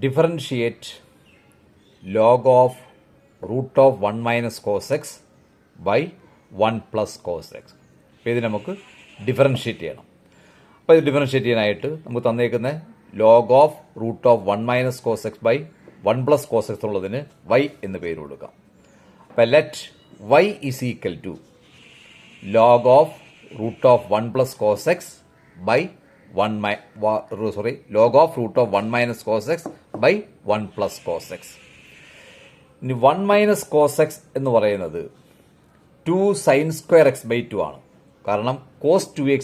differentiate log of root of 1 minus cos x by 1 plus cos x. അപ്പോൾ ഇത് നമുക്ക് differentiate ചെയ്യണം. അപ്പോൾ ഇത് ഡിഫറൻഷ്യേറ്റ് ചെയ്യാനായിട്ട് നമുക്ക് തന്നേക്കുന്ന log of root of 1 minus cos x by 1 plus cos x എന്നുള്ളതിന് y എന്ന് പേര് കൊടുക്കാം. അപ്പോൾ let y is equal to log of root of 1 plus cos x by log of root of 1 minus cos x by 1 plus cos x. ഇനി 1 minus cos x എന്ന് പറയുന്നത് 2 sine square x by 2 ആണ്. കാരണം cos 2x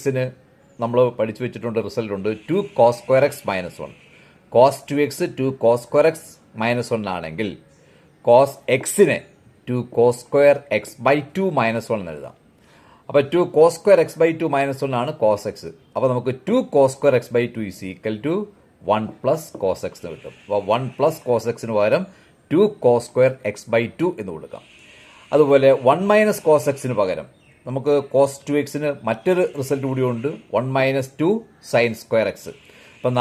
നമ്മൾ പഠിച്ചു വെച്ചിട്ടുണ്ട്, result ഉണ്ട് 2 cos square x minus 1. Cos 2x 2 cos square x minus 1 ആണെങ്കിൽ കോസ് എക്സിനെ 2 cos square x by 2 minus 1 എന്ന് എഴുതാം. അപ്പോൾ 2 cos square x by 2 minus 1 ആണ് കോസ് എക്സ്. അപ്പോൾ നമുക്ക് 2 cos square x by 2 is equal to 1 plus cos x എന്ന് കിട്ടും. അപ്പോൾ 1 പ്ലസ് കോസ് എക്സിന് പകരം 2 കോസ് സ്ക്വയർ എക്സ് ബൈ 2 എന്ന് കൊടുക്കാം. അതുപോലെ 1 മൈനസ് കോസ് എക്സിന് പകരം നമുക്ക് കോസ് 2x മറ്റൊരു റിസൾട്ട് കൂടിയുണ്ട്, 1 മൈനസ് 2 സൈൻ സ്ക്വയർ എക്സ്. അപ്പോൾ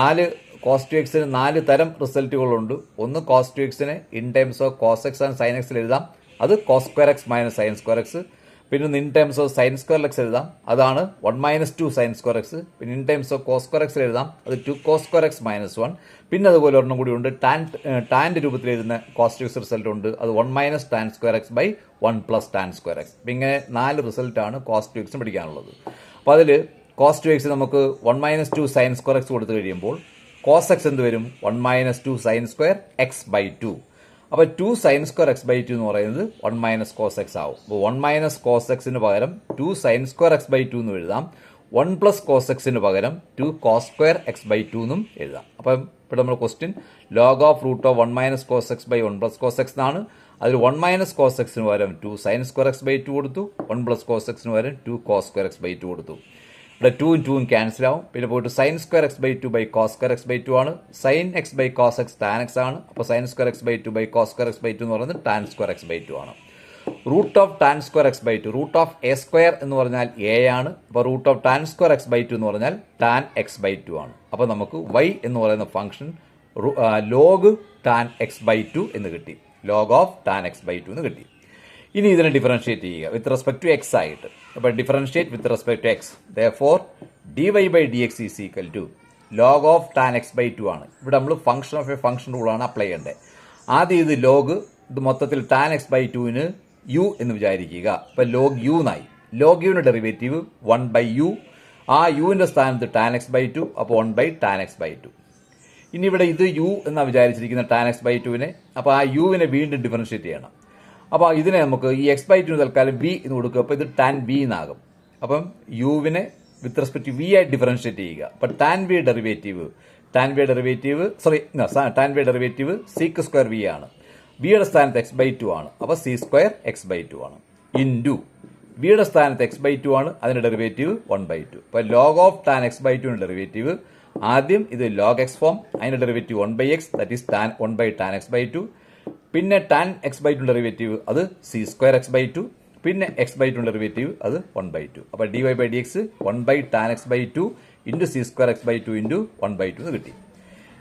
കോസ് 2x 4 തരം റിസൾട്ടുകളുണ്ട്. ഒന്ന് cos 2x in terms of cos x and sine എക്സിൽ എഴുതാം, അത് cos square x minus sine square x. പിന്നെ in terms of sine square x എഴുതാം, അതാണ് 1 മൈനസ് 2 സൈൻ സ്ക്വയർ എക്സ്. പിന്നെ in terms of cos square എക്സിൽ എഴുതാം, അത് 2 കോസ് സ്ക്വയർ എക്സ് മൈനസ് 1. പിന്നെ അതുപോലെ ഒരെണ്ണം കൂടി ഉണ്ട്, ടാൻ്റെ രൂപത്തിൽ എഴുതുന്ന കോസ് 2x റിസൾട്ട് ഉണ്ട്, അത് 1 minus tan square x by 1 plus tan square x. അപ്പം ഇങ്ങനെ 4 റിസൾട്ടാണ് കോസ് 2x പഠിക്കാനുള്ളത്. അപ്പോൾ അതിൽ കോസ് 2x നമുക്ക് 1 മൈനസ് 2 സൈൻ സ്ക്വയർ എക്സ് കൊടുത്തു കഴിയുമ്പോൾ കോസ് എക്സ് എന്ത് വരും? 1 minus 2 sine square x by 2. അപ്പോൾ 2 സൈൻ സ്ക്വയർ എക്സ് ബൈ 2 എന്ന് പറയുന്നത് 1 മൈനസ് കോസ് എക്സ് ആവും. അപ്പോൾ 1 മൈനസ് കോസ് എക്സിന് പകരം 2 സൈൻ സ്ക്വയർ എക്സ് ബൈ 2 എന്ന് എഴുതാം. 1 പ്ലസ് കോസ് എക്സിന് പകരം 2 കോസ് സ്ക്വയർ എക്സ് ബൈ 2 എന്നും എഴുതാം. അപ്പം ഇവിടെ നമ്മുടെ question log of root of 1 minus cos x by 1 plus cos x എന്നാണ്. അതിൽ 1 മൈനസ് കോസ് എക്സിന് പകരം 2 സൈൻ സ്ക്വയർ എക്സ് ബൈ 2 കൊടുത്തു, 1 പ്ലസ് കോസ് എക്സിന് പകരം 2 കോസ് സ്ക്വയർ എക്സ് ബൈ 2 കൊടുത്തു. ഇവിടെ 2 2 ക്യാൻസൽ ആവും. പിന്നെ പോയിട്ട് sine square x by 2 by cos square x by 2 ആണ്. Sine x by cos x tan x ആണ്. അപ്പോൾ sine square x by 2 by cos square x by 2 എന്ന് പറയുന്നത് ടാൻ സ്ക്വയർ എക്സ് ബൈ 2 ആണ്. Root of tan square x by 2, root of a square എന്ന് പറഞ്ഞാൽ a ആണ്. അപ്പോൾ root of tan square x by 2 എന്ന് പറഞ്ഞാൽ ടാൻ എക്സ് ബൈ 2 ആണ്. അപ്പോൾ നമുക്ക് y എന്ന് പറയുന്ന function log tan x by 2 എന്ന് കിട്ടി, log of tan x by 2 എന്ന് കിട്ടി. ഇനി ഇതിനെ ഡിഫറൻഷ്യേറ്റ് ചെയ്യുക വിത്ത് റെസ്പെക്ട് ടു എക്സ് ആയിട്ട്. അപ്പോൾ differentiate with respect to x. Therefore dy by dx is equal to log of tan x by 2 ആണ്. ഇവിടെ നമ്മൾ ഫംഗ്ഷൻ ഓഫ് എ ഫംഗ്ഷൻ റൂളാണ് അപ്ലൈ ചെയ്യേണ്ടത്. ആദ്യം ഇത് ലോഗ്, ഇത് മൊത്തത്തിൽ ടാൻ എക്സ് ബൈ 2ന് യു എന്ന് വിചാരിക്കുക. അപ്പോൾ ലോഗ് യു എന്നായി. ലോഗ് യുവിൻ്റെ ഡെറിവേറ്റീവ് 1 ബൈ യു. ആ യുവിൻ്റെ സ്ഥാനത്ത് ടാൻ എക്സ് ബൈ 2, അപ്പോൾ 1 ബൈ ടാൻ എക്സ് ബൈ 2. ഇനി ഇവിടെ ഇത് യു എന്നാണ് വിചാരിച്ചിരിക്കുന്ന ടാൻ എക്സ് ബൈ 2വിനെ. അപ്പോൾ ആ യുവിനെ വീണ്ടും ഡിഫറൻഷ്യേറ്റ് ചെയ്യണം. അപ്പോൾ ഇതിനെ നമുക്ക് ഈ എക്സ് ബൈ 2 തൽക്കാലം ബി എന്ന് കൊടുക്കുക. അപ്പോൾ ഇത് ടാൻ ബി എന്നാകും. അപ്പം യുവിനെ വിത്ത് റെസ്പെക്ട് ടു വി ആയി ഡിഫറൻഷ്യേറ്റ് ചെയ്യുക. അപ്പോൾ tan b derivative sec square v ആണ്. വിയുടെ സ്ഥാനത്ത് എക്സ് ബൈ 2 ആണ്. അപ്പോൾ സി സ്ക്വയർ എക്സ് ബൈ 2 ആണ്. ഇൻറ്റു വിയുടെ സ്ഥാനത്ത് എക്സ് ബൈ 2 ആണ്, അതിൻ്റെ ഡെറിവേറ്റീവ് 1 ബൈ 2. അപ്പോൾ log of tan x by 2ന്റെ ഡെറിവേറ്റീവ് ആദ്യം ഇത് ലോഗ് എക്സ് ഫോം, അതിൻ്റെ derivative 1 by x, that is tan 1 by tan x by 2. പിന്നെ ടാൻ എക്സ് ബൈ 2 ഡെറിവേറ്റീവ് അത് സി സ്ക്വയർ എക്സ് ബൈ 2. പിന്നെ എക്സ് ബൈ 2 ഡെറിവേറ്റീവ് അത് 1 by 2. അപ്പോൾ dy by dx 1 by tan x by 2 into sec square x by 2 into 1 by 2 എന്ന് കിട്ടി.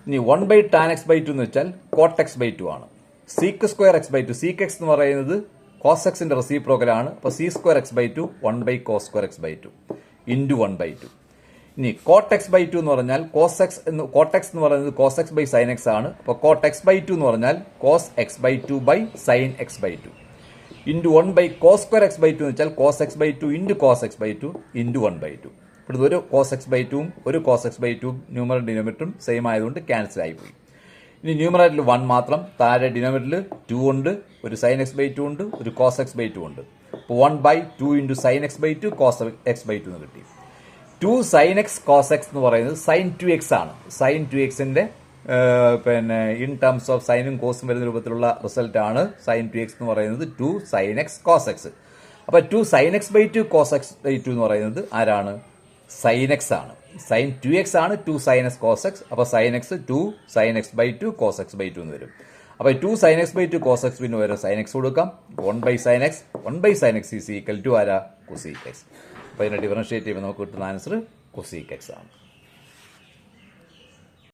ഇനി 1 by tan x by 2 എന്ന് വെച്ചാൽ കോട്ട് എക്സ് ബൈ 2 ആണ്. Sec square x by 2, sec x എന്ന് പറയുന്നത് കോസ് എക്സിന്റെ റെസിപ്രോക്കലാണ്. അപ്പോൾ sec square x by 2 1 by cos square x by 2 into 1 by 2. ഇനി കോട്ട് എക്സ് ബൈ 2 എന്ന് പറഞ്ഞാൽ കോട്ട് എക്സ് എന്ന് പറയുന്നത് cos x by sine x ആണ്. അപ്പോൾ കോട്ട് എക്സ് ബൈ 2 എന്ന് പറഞ്ഞാൽ cos x by 2 by sine x by 2 into 1 by cos square x by 2 എന്ന് വെച്ചാൽ cos x by 2 into cos x by 2 into 1 by 2. ഇവിടുന്ന് ഒരു കോസ് എക്സ് ബൈ 2ഉം ഒരു കോസ് എക്സ് ബൈ 2 ന്യൂമറൽ ഡിനോമിനേറ്ററും same ആയതുകൊണ്ട് ക്യാൻസൽ ആയിപ്പോയി. ഇനി ന്യൂമറേറ്ററിൽ 1 മാത്രം, താഴെ ഡിനോമിനേറ്ററിൽ 2 ഉണ്ട്, ഒരു സൈൻ എക്സ് ബൈ 2 ഉണ്ട്, ഒരു കോസ് എക്സ് ബൈ 2 ഉണ്ട്. അപ്പോൾ 1 by 2 into sine x by 2 cos x by 2 എന്ന് കിട്ടി. 2 സൈൻ എക്സ് കോസ് എക്സ് എന്ന് പറയുന്നത് സൈൻ 2x ആണ്. സൈൻ 2xന്റെ പിന്നെ ഇൻ ടേംസ് ഓഫ് സൈനും കോസും വരുന്ന രൂപത്തിലുള്ള റിസൾട്ട് ആണ് സൈൻ 2x എന്ന് പറയുന്നത് 2 സൈൻ എക്സ് കോസ് എക്സ്. അപ്പോൾ 2 sine x by 2 cos x by 2 എന്ന് പറയുന്നത് ആരാണ്? സൈൻ എക്സ് ആണ്. സൈൻ 2x ആണ് 2 സൈൻ എക്സ് കോസ് എക്സ്. അപ്പോൾ sine x 2 sine x by 2 cos x by 2 എന്ന് വരും. അപ്പോൾ 2 sine x by 2 cos x പിന്നെ വരെ സൈൻ എക്സ് കൊടുക്കാം. 1 by sine x is equal to ആരാ? Cosec x. അപ്പോൾ ഇതിനെ ഡിഫറൻഷ്യേറ്റ് ചെയ്യുമ്പോൾ നമുക്ക് കിട്ടുന്ന ആൻസർ കൊസീക് എക്സ് ആണ്.